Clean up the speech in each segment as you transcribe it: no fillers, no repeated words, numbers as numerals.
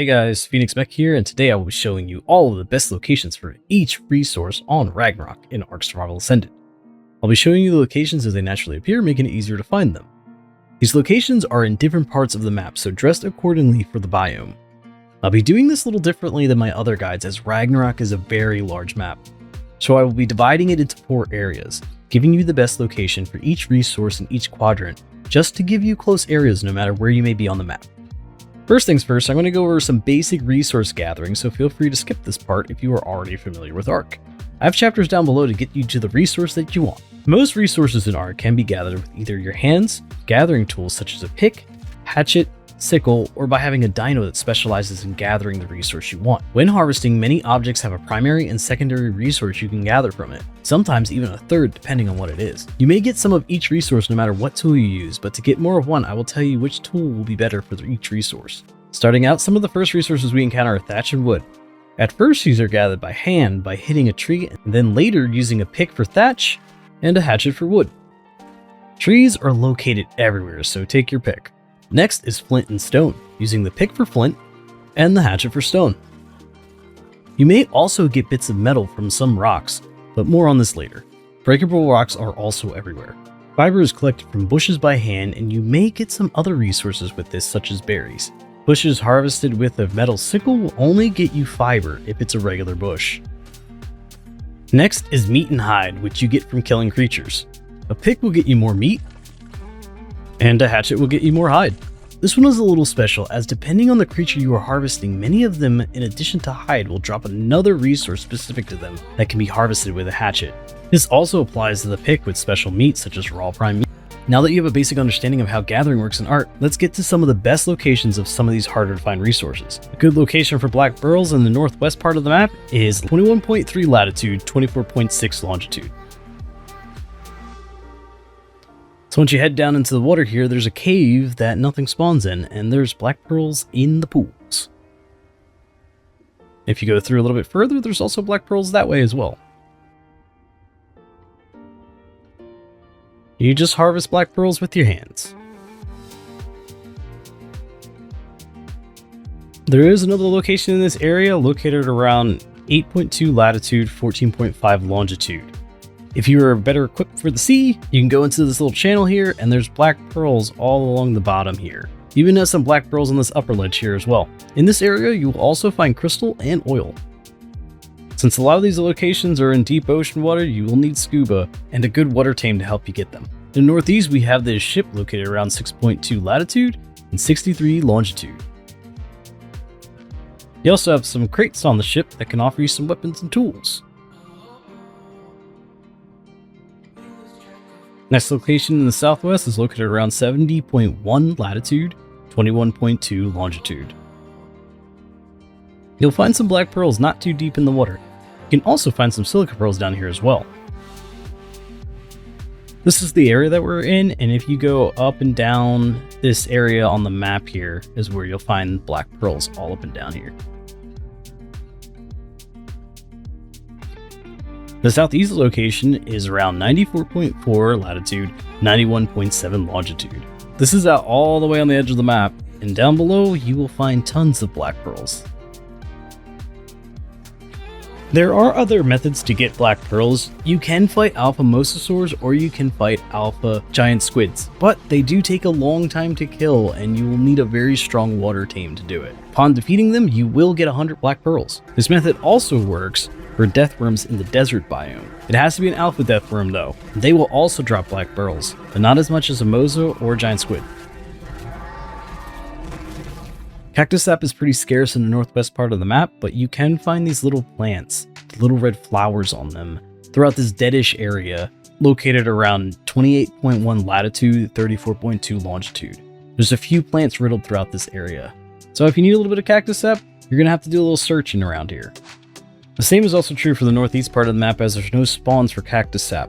Hey guys, Fynixmech here, and today I will be showing you all of the best locations for each resource on Ragnarok in Ark Survival Ascended. I'll be showing you the locations as they naturally appear, making it easier to find them. These locations are in different parts of the map, so dress accordingly for the biome. I'll be doing this a little differently than my other guides, as Ragnarok is a very large map, so I will be dividing it into 4 areas, giving you the best location for each resource in each quadrant, just to give you close areas no matter where you may be on the map. First things first, I'm going to go over some basic resource gathering, so feel free to skip this part if you are already familiar with Ark. I have chapters down below to get you to the resource that you want. Most resources in Ark can be gathered with either your hands, gathering tools such as a pick, hatchet, sickle, or by having a dino that specializes in gathering the resource you want. When harvesting, many objects have a primary and secondary resource you can gather from it, sometimes even a third depending on what it is. You may get some of each resource no matter what tool you use, but to get more of one, I will tell you which tool will be better for each resource. Starting out, some of the first resources we encounter are thatch and wood. At first, these are gathered by hand by hitting a tree, and then later using a pick for thatch and a hatchet for wood. Trees are located everywhere, so take your pick. Next is flint and stone, using the pick for flint and the hatchet for stone. You may also get bits of metal from some rocks, but more on this later. Breakable rocks are also everywhere. Fiber is collected from bushes by hand, and you may get some other resources with this, such as berries. Bushes harvested with a metal sickle will only get you fiber if it's a regular bush. Next is meat and hide, which you get from killing creatures. A pick will get you more meat, and a hatchet will get you more hide. This one is a little special, as depending on the creature you are harvesting, many of them, in addition to hide, will drop another resource specific to them that can be harvested with a hatchet. This also applies to the pick with special meat such as raw prime meat. Now that you have a basic understanding of how gathering works in Ark, let's get to some of the best locations of some of these harder to find resources. A good location for black pearls in the northwest part of the map is 21.3 latitude, 24.6 longitude. So once you head down into the water here, there's a cave that nothing spawns in, and there's black pearls in the pools. If you go through a little bit further, there's also black pearls that way as well. You just harvest black pearls with your hands. There is another location in this area located around 8.2 latitude, 14.5 longitude. If you are better equipped for the sea, you can go into this little channel here, and there's black pearls all along the bottom here. You even have some black pearls on this upper ledge here as well. In this area, you will also find crystal and oil. Since a lot of these locations are in deep ocean water, you will need scuba and a good water tame to help you get them. In the northeast, we have this ship located around 6.2 latitude and 63 longitude. You also have some crates on the ship that can offer you some weapons and tools. Next location in the southwest is located around 70.1 latitude, 21.2 longitude. You'll find some black pearls not too deep in the water. You can also find some silica pearls down here as well. This is the area that we're in, and if you go up and down this area on the map here is where you'll find black pearls all up and down here. The southeast location is around 94.4 latitude, 91.7 longitude. This is out all the way on the edge of the map, and down below you will find tons of black pearls. There are other methods to get black pearls. You can fight alpha mosasaurs or you can fight alpha giant squids, but they do take a long time to kill and you will need a very strong water tame to do it. Upon defeating them, you will get 100 black pearls. This method also works for death worms in the desert biome. It has to be an alpha death worm though. They will also drop black pearls, but not as much as a mosa or giant squid. Cactus Sap is pretty scarce in the northwest part of the map, but you can find these little plants, with little red flowers on them, throughout this deadish area, located around 28.1 latitude, 34.2 longitude. There's a few plants riddled throughout this area. So if you need a little bit of Cactus Sap, you're going to have to do a little searching around here. The same is also true for the northeast part of the map, as there's no spawns for Cactus Sap,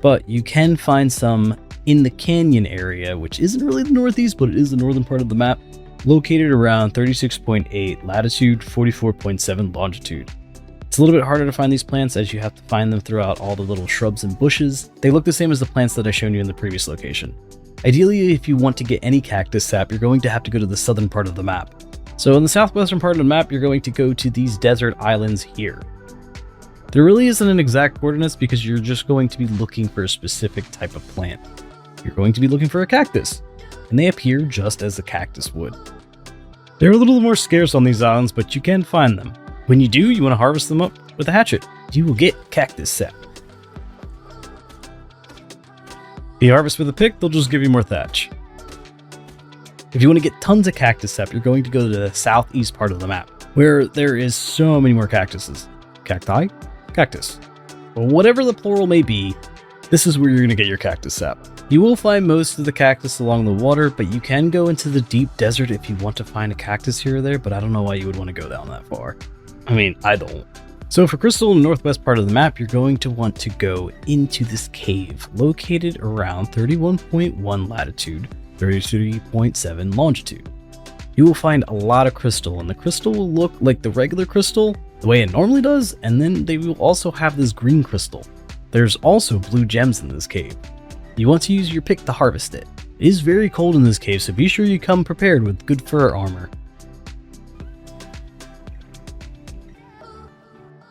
but you can find some in the canyon area, which isn't really the northeast, but it is the northern part of the map, located around 36.8 latitude, 44.7 longitude. It's a little bit harder to find these plants as you have to find them throughout all the little shrubs and bushes. They look the same as the plants that I showed you in the previous location. Ideally, if you want to get any Cactus Sap, you're going to have to go to the southern part of the map. So in the southwestern part of the map, you're going to go to these desert islands here. There really isn't an exact coordinates because you're just going to be looking for a specific type of plant. You're going to be looking for a cactus, and they appear just as the cactus would. They're a little more scarce on these islands, but you can find them. When you do, you want to harvest them up with a hatchet. You will get Cactus Sap. If you harvest with a pick, they'll just give you more thatch. If you want to get tons of Cactus Sap, you're going to go to the southeast part of the map, where there is so many more cactuses. Cacti? Cactus. Well, whatever the plural may be, this is where you're going to get your Cactus Sap. You will find most of the cactus along the water, but you can go into the deep desert if you want to find a cactus here or there, but I don't know why you would want to go down that far. I mean, I don't. So for crystal in the northwest part of the map, you're going to want to go into this cave located around 31.1 latitude, 33.7 longitude. You will find a lot of crystal, and the crystal will look like the regular crystal, the way it normally does, and then they will also have this green crystal. There's also blue gems in this cave. You want to use your pick to harvest it. It is very cold in this cave, so be sure you come prepared with good fur armor.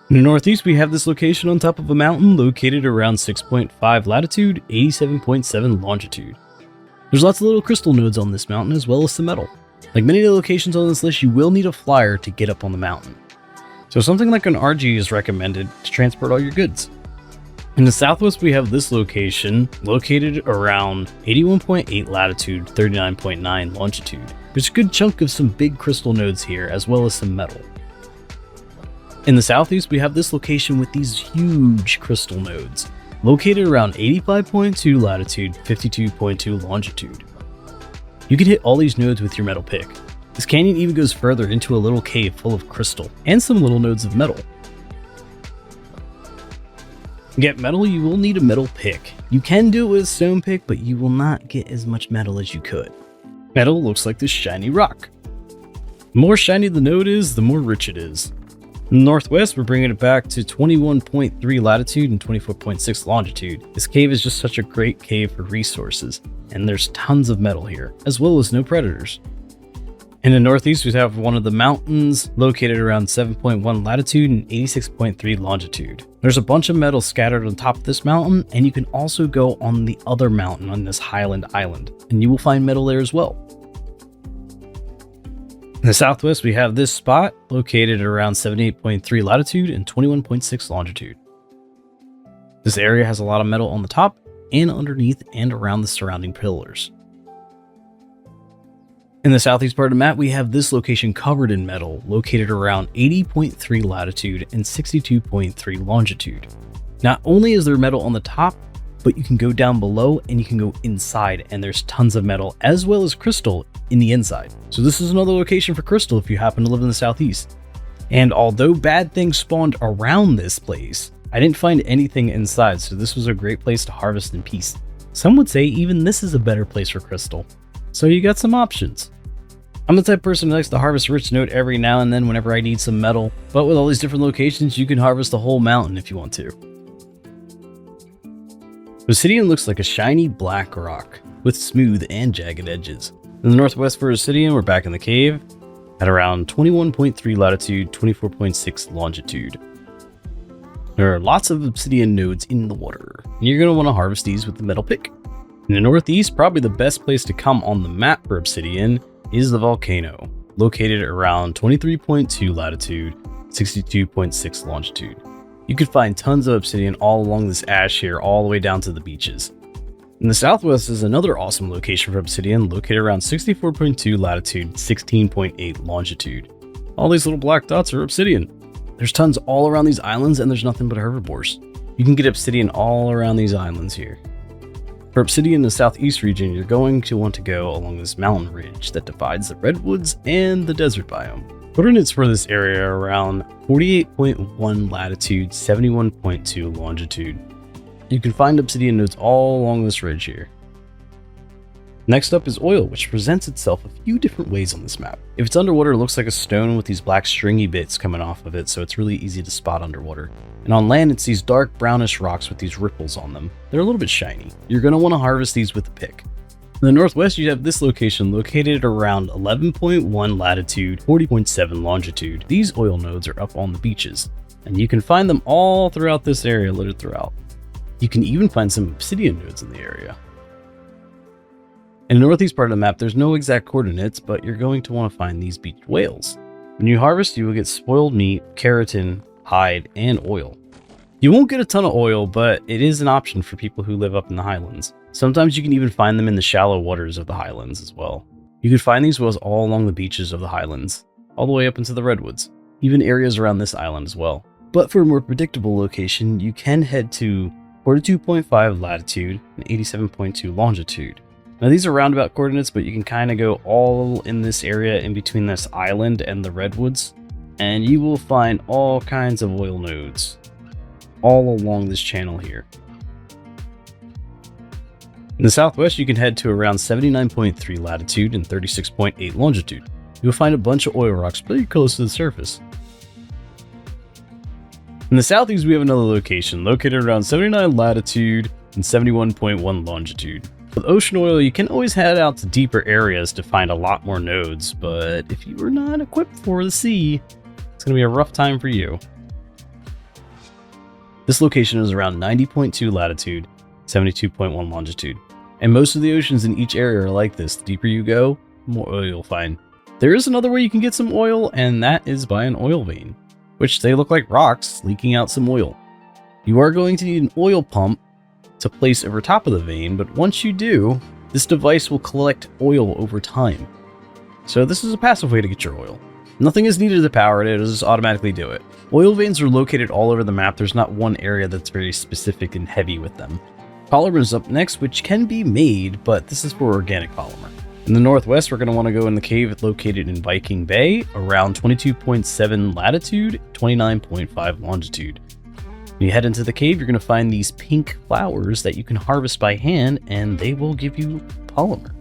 In the northeast, we have this location on top of a mountain located around 6.5 latitude, 87.7 longitude. There's lots of little crystal nodes on this mountain as well as some metal. Like many of the locations on this list, you will need a flyer to get up on the mountain. So something like an RG is recommended to transport all your goods. In the southwest, we have this location located around 81.8 latitude, 39.9 longitude. There's a good chunk of some big crystal nodes here as well as some metal. In the southeast, we have this location with these huge crystal nodes, located around 85.2 latitude, 52.2 longitude. You can hit all these nodes with your metal pick. This canyon even goes further into a little cave full of crystal, and some little nodes of metal. To get metal, you will need a metal pick. You can do it with a stone pick, but you will not get as much metal as you could. Metal looks like this shiny rock. The more shiny the node is, the more rich it is. In the northwest, we're bringing it back to 21.3 latitude and 24.6 longitude. This cave is just such a great cave for resources, and there's tons of metal here, as well as no predators. In the northeast, we have one of the mountains located around 7.1 latitude and 86.3 longitude. There's a bunch of metal scattered on top of this mountain, and you can also go on the other mountain on this highland island, and you will find metal there as well. In the southwest, we have this spot located around 78.3 latitude and 21.6 longitude. This area has a lot of metal on the top and underneath and around the surrounding pillars. In the southeast part of the map, we have this location covered in metal, located around 80.3 latitude and 62.3 longitude. Not only is there metal on the top, but you can go down below and you can go inside, and there's tons of metal as well as crystal in the inside. So this is another location for crystal if you happen to live in the southeast. And although bad things spawned around this place, I didn't find anything inside, so this was a great place to harvest in peace. Some would say even this is a better place for crystal. So you got some options. I'm the type of person who likes to harvest a rich node every now and then whenever I need some metal, but with all these different locations, you can harvest the whole mountain if you want to. Obsidian looks like a shiny black rock with smooth and jagged edges. In the northwest for Obsidian, we're back in the cave at around 21.3 latitude, 24.6 longitude. There are lots of obsidian nodes in the water, and you're going to want to harvest these with the metal pick. In the northeast, probably the best place to come on the map for Obsidian is the volcano, located around 23.2 latitude, 62.6 longitude. You could find tons of obsidian all along this ash here, all the way down to the beaches. In the southwest is another awesome location for obsidian, located around 64.2 latitude, 16.8 longitude. All these little black dots are obsidian. There's tons all around these islands, and there's nothing but herbivores. You can get obsidian all around these islands here. For obsidian in the southeast region, you're going to want to go along this mountain ridge that divides the redwoods and the desert biome. Coordinates for this area are around 48.1 latitude, 71.2 longitude. You can find obsidian nodes all along this ridge here. Next up is oil, which presents itself a few different ways on this map. If it's underwater, it looks like a stone with these black stringy bits coming off of it, so it's really easy to spot underwater. And on land, it's these dark brownish rocks with these ripples on them. They're a little bit shiny. You're going to want to harvest these with a pick. In the northwest, you have this location located around 11.1 latitude, 40.7 longitude. These oil nodes are up on the beaches, and you can find them all throughout this area, littered throughout. You can even find some obsidian nodes in the area. In the northeast part of the map, there's no exact coordinates, but you're going to want to find these beached whales. When you harvest, you will get spoiled meat, keratin, hide, and oil. You won't get a ton of oil, but it is an option for people who live up in the highlands. Sometimes you can even find them in the shallow waters of the highlands as well. You can find these whales all along the beaches of the highlands, all the way up into the redwoods, even areas around this island as well. But for a more predictable location, you can head to 42.5 latitude and 87.2 longitude. Now these are roundabout coordinates, but you can kind of go all in this area in between this island and the redwoods, and you will find all kinds of oil nodes all along this channel here. In the southwest, you can head to around 79.3 latitude and 36.8 longitude. You'll find a bunch of oil rocks pretty close to the surface. In the southeast, we have another location located around 79 latitude and 71.1 longitude. With ocean oil, you can always head out to deeper areas to find a lot more nodes, but if you are not equipped for the sea, it's going to be a rough time for you. This location is around 90.2 latitude, 72.1 longitude. And most of the oceans in each area are like this. The deeper you go, the more oil you'll find. There is another way you can get some oil, and that is by an oil vein, which they look like rocks leaking out some oil. You are going to need an oil pump to place over top of the vein, but once you do, this device will collect oil over time. So this is a passive way to get your oil. Nothing is needed to power it, it'll just automatically do it. Oil veins are located all over the map. There's not one area that's very specific and heavy with them. Polymer is up next, which can be made, but this is for organic polymer. In the northwest, we're going to want to go in the cave located in Viking Bay, around 22.7 latitude, 29.5 longitude. When you head into the cave, you're going to find these pink flowers that you can harvest by hand, and they will give you polymer.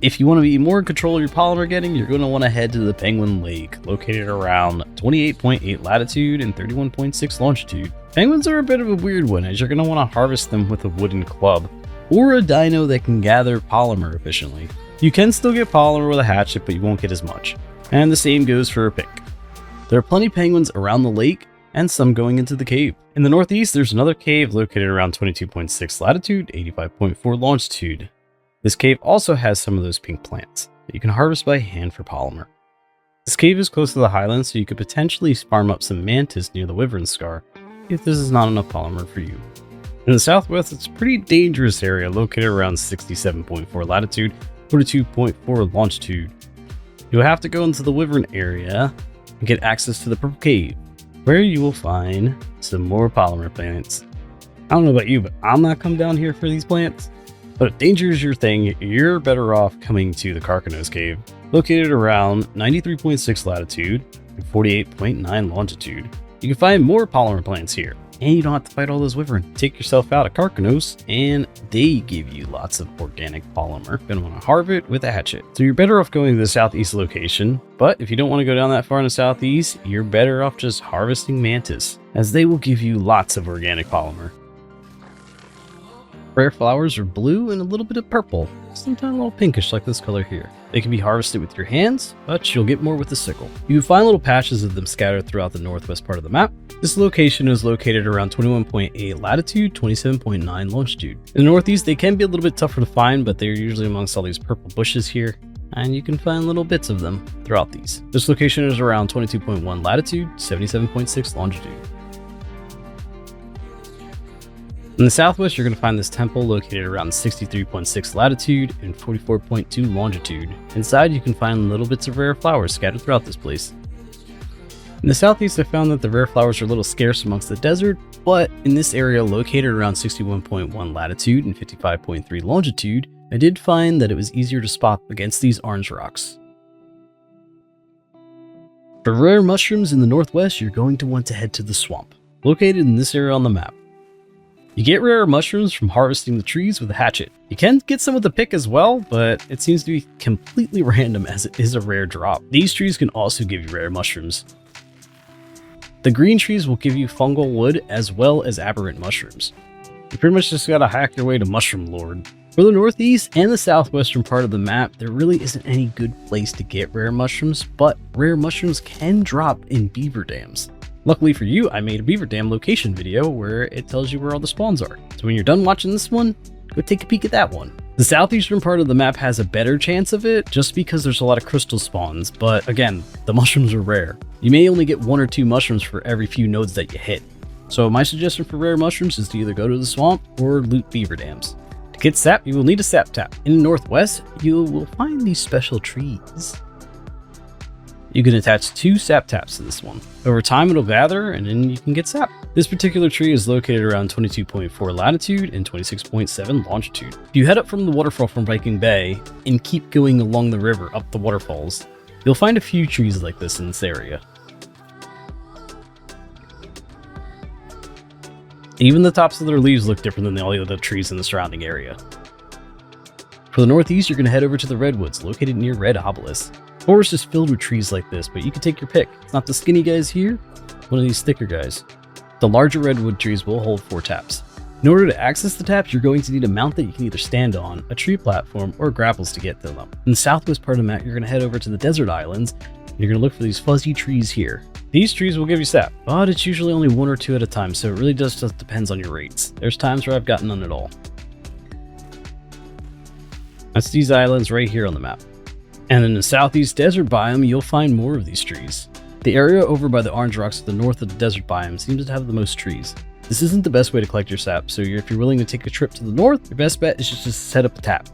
If you want to be more in control of your polymer getting, you're going to want to head to the Penguin Lake, located around 28.8 latitude and 31.6 longitude. Penguins are a bit of a weird one, as you're going to want to harvest them with a wooden club, or a dino that can gather polymer efficiently. You can still get polymer with a hatchet, but you won't get as much. And the same goes for a pick. There are plenty of penguins around the lake, and some going into the cave. In the northeast, there's another cave located around 22.6 latitude, 85.4 longitude. This cave also has some of those pink plants that you can harvest by hand for polymer. This cave is close to the highlands, so you could potentially farm up some mantis near the Wyvern Scar if this is not enough polymer for you. In the southwest, it's a pretty dangerous area located around 67.4 latitude, 42.4 longitude. You'll have to go into the Wyvern area and get access to the purple cave, where you will find some more polymer plants. I don't know about you, but I'm not coming down here for these plants. But if danger is your thing, you're better off coming to the Carcanos Cave, located around 93.6 latitude and 48.9 longitude. You can find more polymer plants here, and you don't have to fight all those wyvern. Take yourself out of Carcanos, and they give you lots of organic polymer. You're going to want to harvest it with a hatchet. So you're better off going to the southeast location, but if you don't want to go down that far in the southeast, you're better off just harvesting mantis, as they will give you lots of organic polymer. Rare flowers are blue and a little bit of purple, sometimes a little pinkish like this color here. They can be harvested with your hands, but you'll get more with the sickle. You can find little patches of them scattered throughout the northwest part of the map. This location is located around 21.8 latitude, 27.9 longitude. In the northeast, they can be a little bit tougher to find, but they're usually amongst all these purple bushes here, and you can find little bits of them throughout these. This location is around 22.1 latitude, 77.6 longitude. In the southwest, you're going to find this temple located around 63.6 latitude and 44.2 longitude. Inside, you can find little bits of rare flowers scattered throughout this place. In the southeast, I found that the rare flowers are a little scarce amongst the desert, but in this area located around 61.1 latitude and 55.3 longitude, I did find that it was easier to spot against these orange rocks. For rare mushrooms in the northwest, you're going to want to head to the swamp, located in this area on the map. You get rare mushrooms from harvesting the trees with a hatchet. You can get some with a pick as well, but it seems to be completely random as it is a rare drop. These trees can also give you rare mushrooms. The green trees will give you fungal wood as well as aberrant mushrooms. You pretty much just gotta hack your way to Mushroom Lord. For the northeast and the southwestern part of the map, there really isn't any good place to get rare mushrooms, but rare mushrooms can drop in beaver dams. Luckily for you, I made a beaver dam location video where it tells you where all the spawns are. So when you're done watching this one, go take a peek at that one. The southeastern part of the map has a better chance of it just because there's a lot of crystal spawns, but again, the mushrooms are rare. You may only get 1 or 2 mushrooms for every few nodes that you hit. So my suggestion for rare mushrooms is to either go to the swamp or loot beaver dams. To get sap, you will need a sap tap. In the northwest, you will find these special trees. You can attach 2 sap taps to this one. Over time, it'll gather, and then you can get sap. This particular tree is located around 22.4 latitude and 26.7 longitude. If you head up from the waterfall from Viking Bay and keep going along the river up the waterfalls, you'll find a few trees like this in this area. Even the tops of their leaves look different than all the other trees in the surrounding area. For the northeast, you're going to head over to the redwoods, located near Red Obelisk. The forest is filled with trees like this, but you can take your pick. It's not the skinny guys here, one of these thicker guys. The larger redwood trees will hold 4 taps. In order to access the taps, you're going to need a mount that you can either stand on, a tree platform, or grapples to get to them. In the southwest part of the map, you're going to head over to the desert islands, and you're going to look for these fuzzy trees here. These trees will give you sap, but it's usually only 1 or 2 at a time, so it really just depends on your rates. There's times where I've gotten none at all. That's these islands right here on the map. And in the southeast desert biome, you'll find more of these trees. The area over by the orange rocks to the north of the desert biome seems to have the most trees. This isn't the best way to collect your sap, so if you're willing to take a trip to the north, your best bet is just to set up a tap.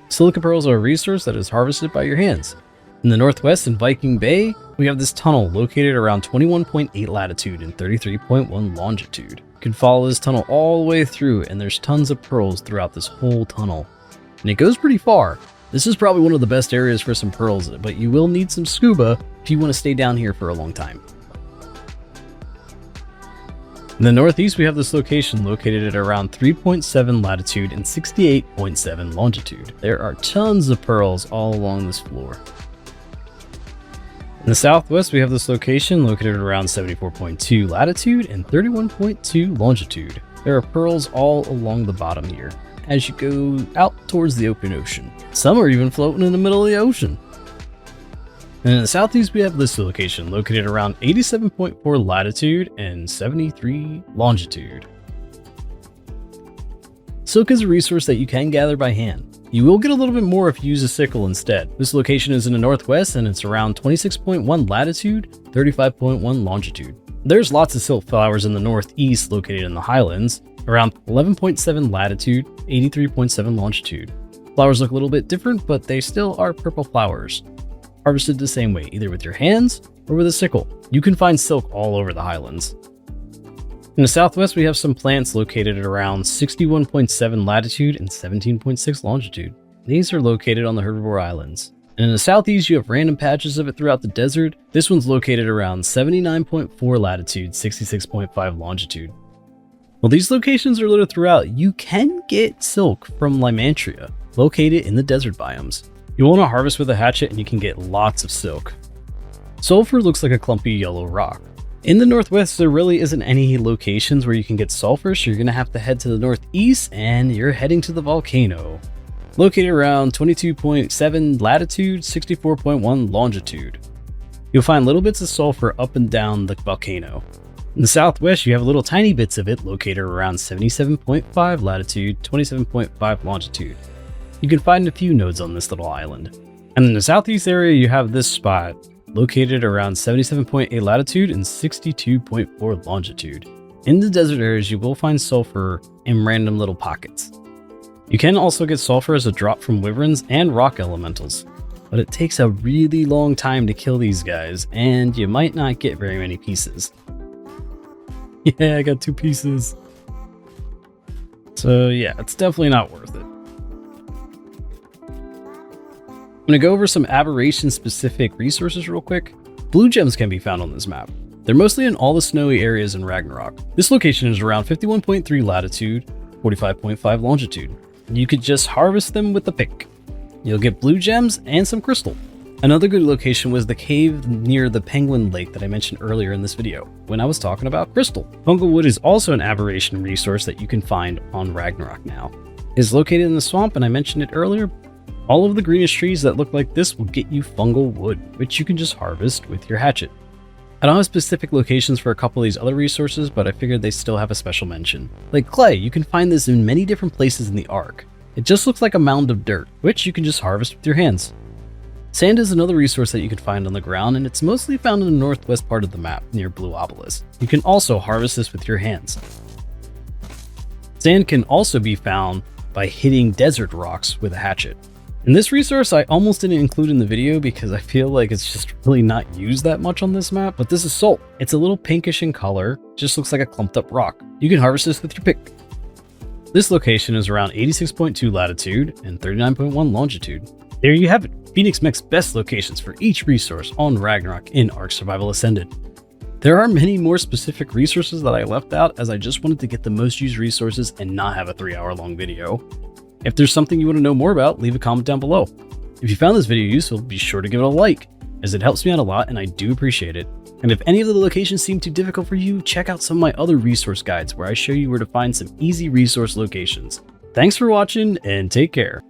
Silica Pearls are a resource that is harvested by your hands. In the northwest in Viking Bay, we have this tunnel located around 21.8 latitude and 33.1 longitude. You can follow this tunnel all the way through, and there's tons of pearls throughout this whole tunnel. And it goes pretty far. This is probably one of the best areas for some pearls, but you will need some scuba if you want to stay down here for a long time. In the northeast, we have this location located at around 3.7 latitude and 68.7 longitude. There are tons of pearls all along this floor. In the southwest, we have this location located at around 74.2 latitude and 31.2 longitude. There are pearls all along the bottom here as you go out towards the open ocean. Some are even floating in the middle of the ocean. And in the southeast, we have this location located around 87.4 latitude and 73 longitude. Silk is a resource that you can gather by hand. You will get a little bit more if you use a sickle instead. This location is in the northwest and it's around 26.1 latitude, 35.1 longitude. There's lots of silk flowers in the northeast located in the highlands, around 11.7 latitude, 83.7 longitude. Flowers look a little bit different, but they still are purple flowers. Harvested the same way, either with your hands or with a sickle. You can find silk all over the highlands. In the southwest, we have some plants located at around 61.7 latitude and 17.6 longitude. These are located on the Herbivore Islands. And in the southeast, you have random patches of it throughout the desert. This one's located around 79.4 latitude, 66.5 longitude. While these locations are littered throughout, you can get silk from Lymantria, located in the desert biomes. You want to harvest with a hatchet and you can get lots of silk. Sulfur looks like a clumpy yellow rock. In the northwest, there really isn't any locations where you can get sulfur, so you're going to have to head to the northeast, and you're heading to the volcano. Located around 22.7 latitude, 64.1 longitude. You'll find little bits of sulfur up and down the volcano. In the southwest, you have little tiny bits of it located around 77.5 latitude, 27.5 longitude. You can find a few nodes on this little island. And in the southeast area, you have this spot, located around 77.8 latitude and 62.4 longitude. In the desert areas, you will find sulfur in random little pockets. You can also get sulfur as a drop from wyverns and rock elementals, but it takes a really long time to kill these guys, and you might not get very many pieces. Yeah, I got 2 pieces. So yeah, it's definitely not worth it. I'm going to go over some aberration-specific resources real quick. Blue gems can be found on this map. They're mostly in all the snowy areas in Ragnarok. This location is around 51.3 latitude, 45.5 longitude. You could just harvest them with a pick. You'll get blue gems and some crystal. Another good location was the cave near the Penguin Lake that I mentioned earlier in this video, when I was talking about crystal. Fungal Wood is also an aberration resource that you can find on Ragnarok now. is located in the swamp, and I mentioned it earlier. All of the greenish trees that look like this will get you fungal wood, which you can just harvest with your hatchet. I don't have specific locations for a couple of these other resources, but I figured they still have a special mention. Like clay, you can find this in many different places in the Ark. It just looks like a mound of dirt, which you can just harvest with your hands. Sand is another resource that you can find on the ground, and it's mostly found in the northwest part of the map, near Blue Obelisk. You can also harvest this with your hands. Sand can also be found by hitting desert rocks with a hatchet. And this resource I almost didn't include in the video because I feel like it's just really not used that much on this map, but this is salt. It's a little pinkish in color, just looks like a clumped up rock. You can harvest this with your pick. This location is around 86.2 latitude and 39.1 longitude. There you have it, Fynixmech's best locations for each resource on Ragnarok in Ark Survival Ascended. There are many more specific resources that I left out as I just wanted to get the most used resources and not have a 3-hour long video. If there's something you want to know more about, leave a comment down below. If you found this video useful, be sure to give it a like, as it helps me out a lot and I do appreciate it. And if any of the locations seem too difficult for you, check out some of my other resource guides where I show you where to find some easy resource locations. Thanks for watching and take care.